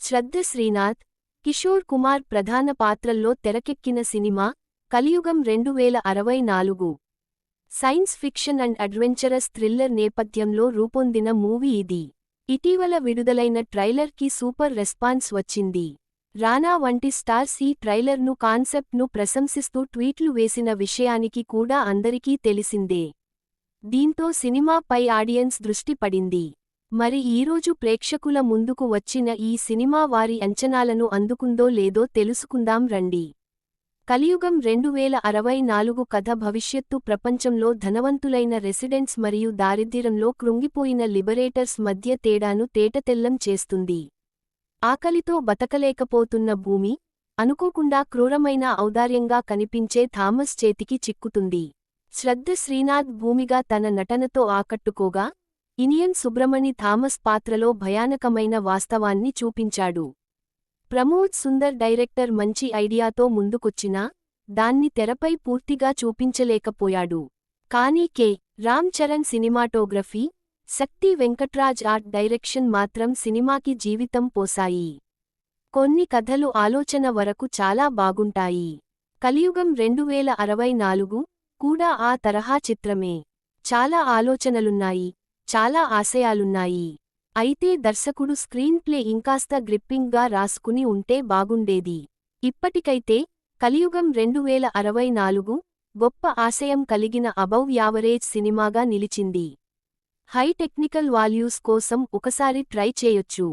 శ్రద్ధ శ్రీనాథ్, కిషోర్ కుమార్ ప్రధాన పాత్రల్లో తెరకెక్కిన సినిమా కలియుగం 2064. Science fiction and adventurous thriller నేపథ్యంలో రూపొందిన మూవీ ఇది. ఇటీవల విడుదలైన ట్రైలర్కి సూపర్ రెస్పాన్స్ వచ్చింది. రానా వంటి స్టార్స్ ఈ ట్రైలర్ను కాన్సెప్ట్ను ప్రశంసిస్తూ ట్వీట్లు వేసిన విషయానికి కూడా అందరికీ తెలిసిందే. దీంతో సినిమాపై ఆడియన్స్ దృష్టి పడింది. మరి ఈరోజు ప్రేక్షకుల ముందుకు వచ్చిన ఈ సినిమా వారి అంచనాలను అందుకుందో లేదో తెలుసుకుందాం రండి. కలియుగం 2064 కథ భవిష్యత్తు ప్రపంచంలో ధనవంతులైన రెసిడెంట్స్ మరియు దారిద్ర్యంలో కృంగిపోయిన లిబరేటర్స్ మధ్య తేడాను తేటతెల్లం చేస్తుంది. ఆకలితో బతకలేకపోతున్న భూమి, అనుకోకుండా క్రూరమైన ఔదార్యంగా కనిపించే థామస్ చేతికి చిక్కుతుంది. శ్రద్ధ శ్రీనాథ్ భూమిగా తన నటనతో ఆకట్టుకోగా, ఇనియన్ సుబ్రమణి థామస్ పాత్రలో భయానకమైన వాస్తవాన్ని చూపించాడు. ప్రమోద్ సుందర్ డైరెక్టర్ మంచి ఐడియాతో ముందుకొచ్చినా, దాన్ని తెరపై పూర్తిగా చూపించలేకపోయాడు. కానీ కె. రామ్ చరణ్ సినిమాటోగ్రఫీ, శక్తి వెంకట్రాజ్ ఆర్ట్ డైరెక్షన్ మాత్రం సినిమాకి జీవితం పోసాయి. కొన్ని కథలు ఆలోచన వరకు చాలా బాగుంటాయి. కలియుగం 2064 కూడా ఆ తరహా చిత్రమే. చాలా ఆలోచనలున్నాయి, చాలా ఆశయాలున్నాయి. అయితే దర్శకుడు స్క్రీన్ ప్లే ఇంకాస్త గ్రిప్పింగ్గా రాసుకుని ఉంటే బాగుండేది. ఇప్పటికైతే కలియుగం 2064 గొప్ప ఆశయం కలిగిన అబవ్ యావరేజ్ సినిమాగా నిలిచింది. హై టెక్నికల్ వాల్యూస్ కోసం ఒకసారి ట్రై చేయొచ్చు.